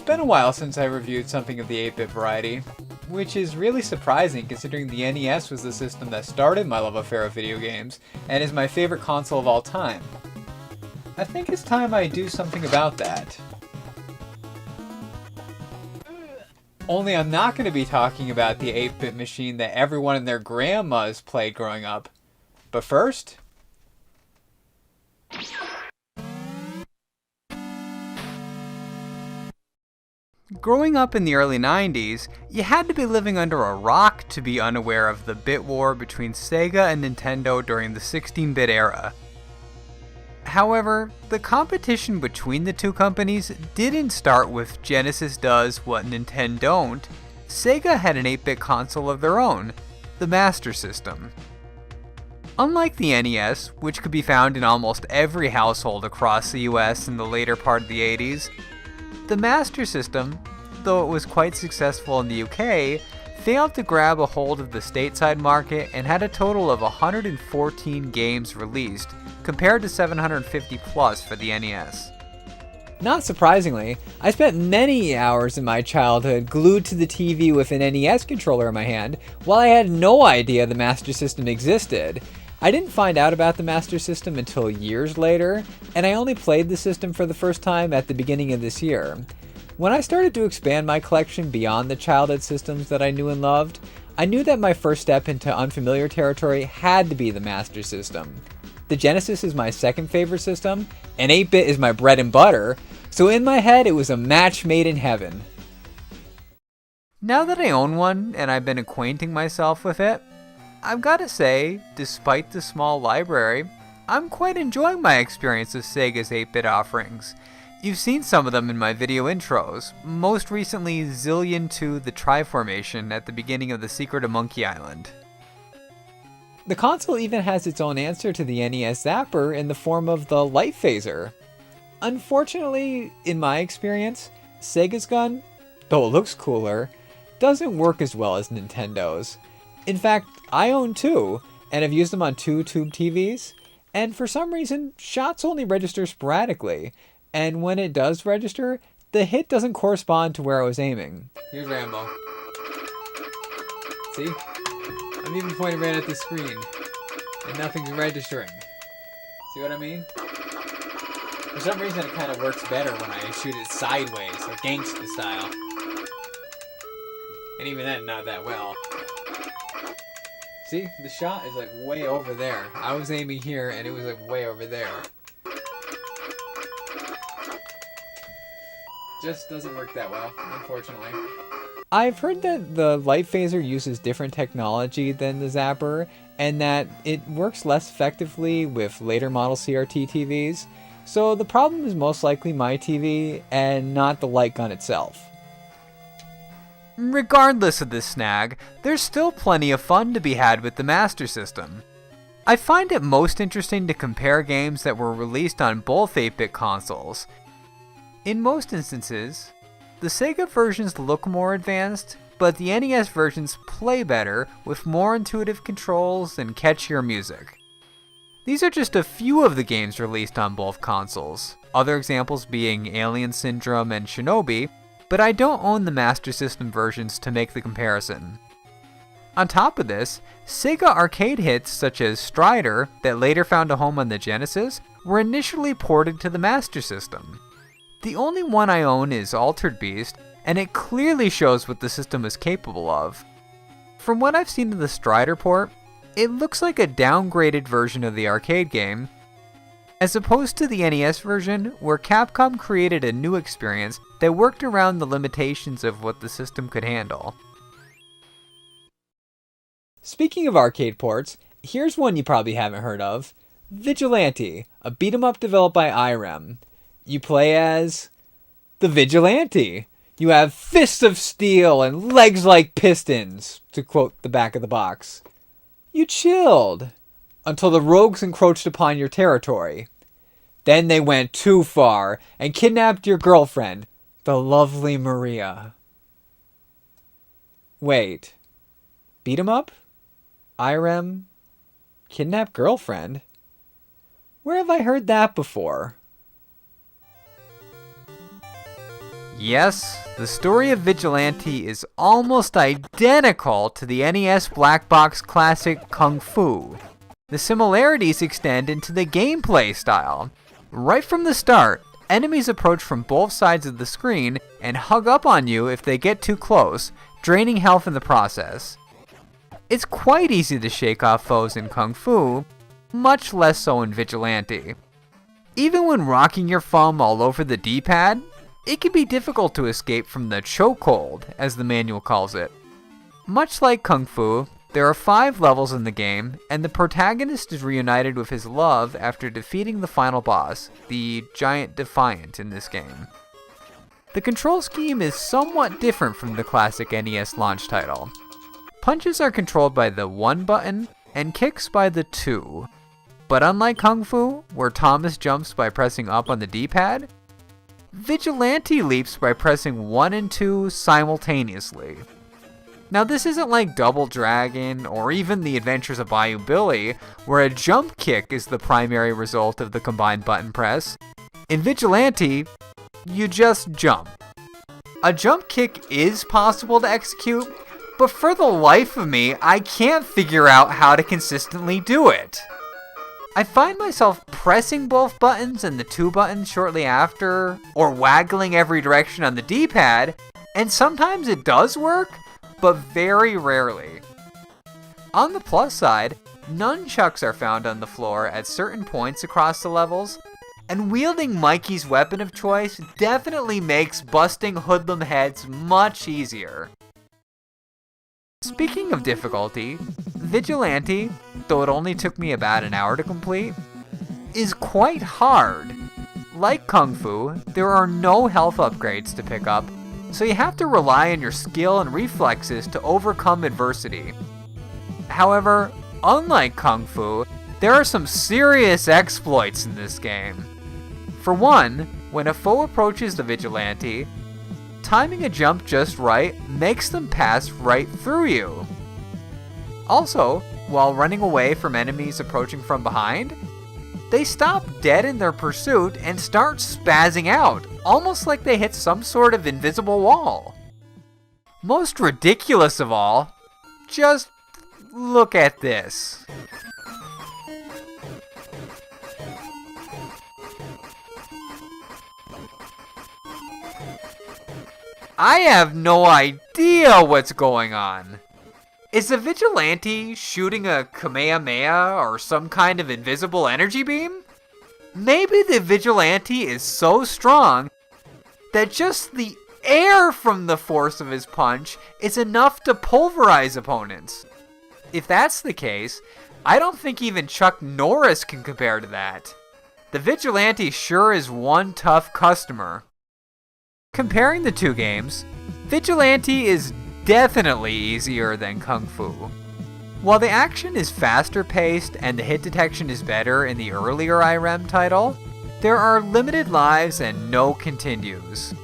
been a while since I reviewed something of the 8-bit variety, which is really surprising considering the NES was the system that started my love affair of video games, and is my favorite console of all time. I think it's time I do something about that. Only I'm not going to be talking about the 8-bit machine that everyone and their grandmas played growing up. But first... Growing up in the early 90s, you had to be living under a rock to be unaware of the bit war between Sega and Nintendo during the 16-bit era. However, the competition between the two companies didn't start with Genesis does what Nintendo don't. Sega had an 8-bit console of their own, the Master System. Unlike the NES, which could be found in almost every household across the US in the later part of the 80s, the Master System, though it was quite successful in the UK, failed to grab a hold of the stateside market and had a total of 114 games released, compared to 750 plus for the NES. Not surprisingly, I spent many hours in my childhood glued to the TV with an NES controller in my hand, while I had no idea the Master System existed. I didn't find out about the Master System until years later, and I only played the system for the first time at the beginning of this year. When I started to expand my collection beyond the childhood systems that I knew and loved, I knew that my first step into unfamiliar territory had to be the Master System. The Genesis is my second favorite system, and 8-bit is my bread and butter, so in my head it was a match made in heaven. Now that I own one and I've been acquainting myself with it, I've gotta say, despite the small library, I'm quite enjoying my experience with Sega's 8-bit offerings. You've seen some of them in my video intros, most recently Zillion 2 The Tri-Formation at the beginning of The Secret of Monkey Island. The console even has its own answer to the NES Zapper in the form of the Light Phaser. Unfortunately, in my experience, Sega's gun, though it looks cooler, doesn't work as well as Nintendo's. In fact, I own two, and have used them on two tube TVs, and for some reason, shots only register sporadically, and when it does register, the hit doesn't correspond to where I was aiming. Here's Rambo. See? I'm even pointing right at the screen, and nothing's registering. See what I mean? For some reason, it kind of works better when I shoot it sideways, or gangsta style. And even then, not that well. See, the shot is like way over there. I was aiming here and it was like way over there. Just doesn't work that well, unfortunately. I've heard that the Light Phaser uses different technology than the Zapper, and that it works less effectively with later model CRT TVs, so the problem is most likely my TV and not the light gun itself. Regardless of this snag, there's still plenty of fun to be had with the Master System. I find it most interesting to compare games that were released on both 8-bit consoles. In most instances, the Sega versions look more advanced, but the NES versions play better with more intuitive controls and catchier music. These are just a few of the games released on both consoles, other examples being Alien Syndrome and Shinobi, but I don't own the Master System versions to make the comparison. On top of this, Sega arcade hits such as Strider, that later found a home on the Genesis, were initially ported to the Master System. The only one I own is Altered Beast, and it clearly shows what the system is capable of. From what I've seen of the Strider port, it looks like a downgraded version of the arcade game, as opposed to the NES version, where Capcom created a new experience that worked around the limitations of what the system could handle. Speaking of arcade ports, here's one you probably haven't heard of. Vigilante, a beat-em-up developed by Irem. You play as the Vigilante. You have fists of steel and legs like pistons, to quote the back of the box. You chilled until the rogues encroached upon your territory. Then they went too far and kidnapped your girlfriend, the lovely Maria. Wait. Beat 'em up? Irem? Kidnap girlfriend? Where have I heard that before? Yes, the story of Vigilante is almost identical to the NES black box classic Kung Fu. The similarities extend into the gameplay style. Right from the start, enemies approach from both sides of the screen and hug up on you if they get too close, draining health in the process. It's quite easy to shake off foes in Kung Fu, much less so in Vigilante. Even when rocking your thumb all over the D-pad, it can be difficult to escape from the chokehold, as the manual calls it. Much like Kung Fu, there are 5 levels in the game, and the protagonist is reunited with his love after defeating the final boss, the Giant Defiant in this game. The control scheme is somewhat different from the classic NES launch title. Punches are controlled by the 1 button, and kicks by the 2. But unlike Kung Fu, where Thomas jumps by pressing up on the D-pad, Vigilante leaps by pressing 1 and 2 simultaneously. Now this isn't like Double Dragon or even The Adventures of Bayou Billy, where a jump kick is the primary result of the combined button press. In Vigilante, you just jump. A jump kick is possible to execute, but for the life of me, I can't figure out how to consistently do it. I find myself pressing both buttons and the 2 buttons shortly after, or waggling every direction on the D-pad, and sometimes it does work, but very rarely. On the plus side, nunchucks are found on the floor at certain points across the levels, and wielding Mikey's weapon of choice definitely makes busting hoodlum heads much easier. Speaking of difficulty, Vigilante, though it only took me about an hour to complete, is quite hard. Like Kung Fu, there are no health upgrades to pick up, so you have to rely on your skill and reflexes to overcome adversity. However, unlike Kung Fu, there are some serious exploits in this game. For one, when a foe approaches the Vigilante, timing a jump just right makes them pass right through you. Also, while running away from enemies approaching from behind, they stop dead in their pursuit and start spazzing out, almost like they hit some sort of invisible wall. Most ridiculous of all, just look at this. I have no idea what's going on. Is the Vigilante shooting a Kamehameha or some kind of invisible energy beam? Maybe the Vigilante is so strong that just the air from the force of his punch is enough to pulverize opponents. If that's the case, I don't think even Chuck Norris can compare to that. The Vigilante sure is one tough customer. Comparing the two games, Vigilante is definitely easier than Kung Fu. While the action is faster paced and the hit detection is better in the earlier Irem title, there are limited lives and no continues.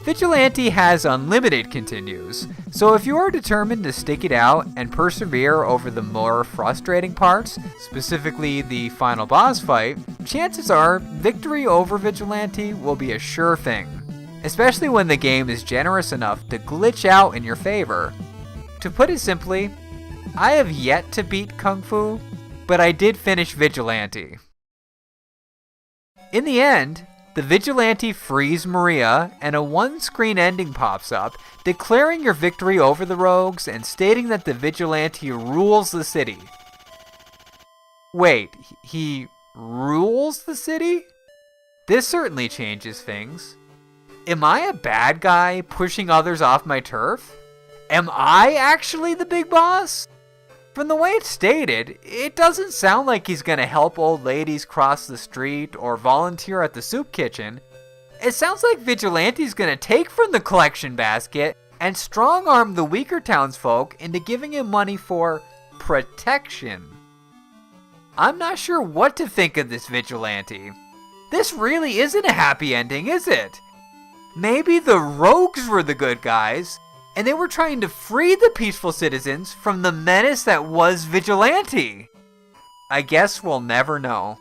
Vigilante has unlimited continues, so if you are determined to stick it out and persevere over the more frustrating parts, specifically the final boss fight, chances are victory over Vigilante will be a sure thing, especially when the game is generous enough to glitch out in your favor. To put it simply, I have yet to beat Kung Fu, but I did finish Vigilante. In the end, the Vigilante frees Maria, and a one-screen ending pops up, declaring your victory over the rogues and stating that the Vigilante rules the city. Wait, he rules the city? This certainly changes things. Am I a bad guy pushing others off my turf? Am I actually the big boss? From the way it's stated, it doesn't sound like he's gonna help old ladies cross the street or volunteer at the soup kitchen. It sounds like Vigilante's gonna take from the collection basket and strong-arm the weaker townsfolk into giving him money for protection. I'm not sure what to think of this Vigilante. This really isn't a happy ending, is it? Maybe the rogues were the good guys, and they were trying to free the peaceful citizens from the menace that was Vigilante. I guess we'll never know.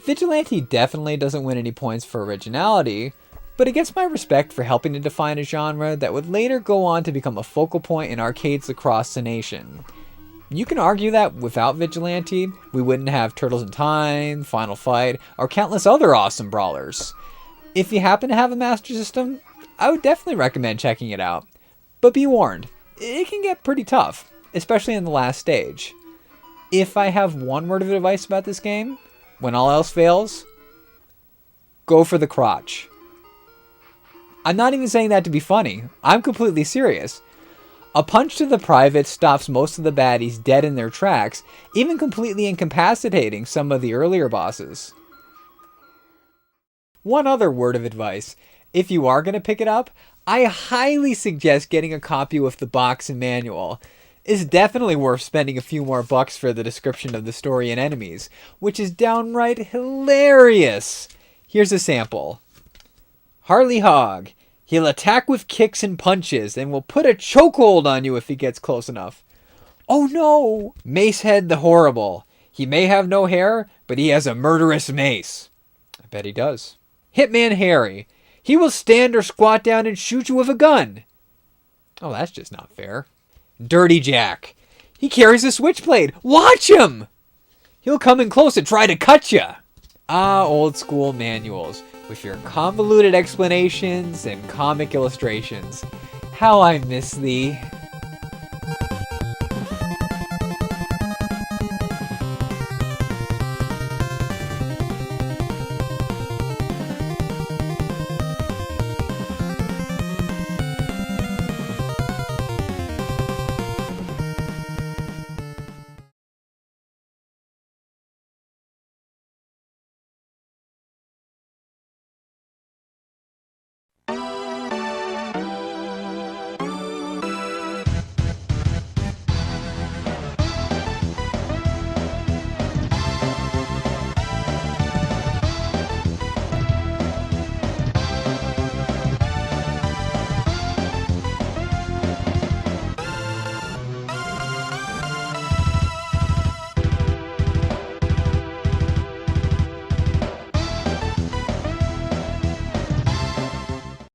Vigilante definitely doesn't win any points for originality, but it gets my respect for helping to define a genre that would later go on to become a focal point in arcades across the nation. You can argue that without Vigilante, we wouldn't have Turtles in Time, Final Fight, or countless other awesome brawlers. If you happen to have a Master System, I would definitely recommend checking it out. But be warned, it can get pretty tough, especially in the last stage. If I have one word of advice about this game, when all else fails, go for the crotch. I'm not even saying that to be funny, I'm completely serious. A punch to the private stops most of the baddies dead in their tracks, even completely incapacitating some of the earlier bosses. One other word of advice. If you are going to pick it up, I highly suggest getting a copy with the box and manual. It's definitely worth spending a few more bucks for the description of the story and enemies, which is downright hilarious. Here's a sample. Harley Hog. He'll attack with kicks and punches and will put a chokehold on you if he gets close enough. Oh no! Macehead the Horrible. He may have no hair, but he has a murderous mace. I bet he does. Hitman Harry. He will stand or squat down and shoot you with a gun. Oh, that's just not fair. Dirty Jack. He carries a switchblade. Watch him! He'll come in close and try to cut you. Ah, old school manuals, with your convoluted explanations and comic illustrations. How I miss thee.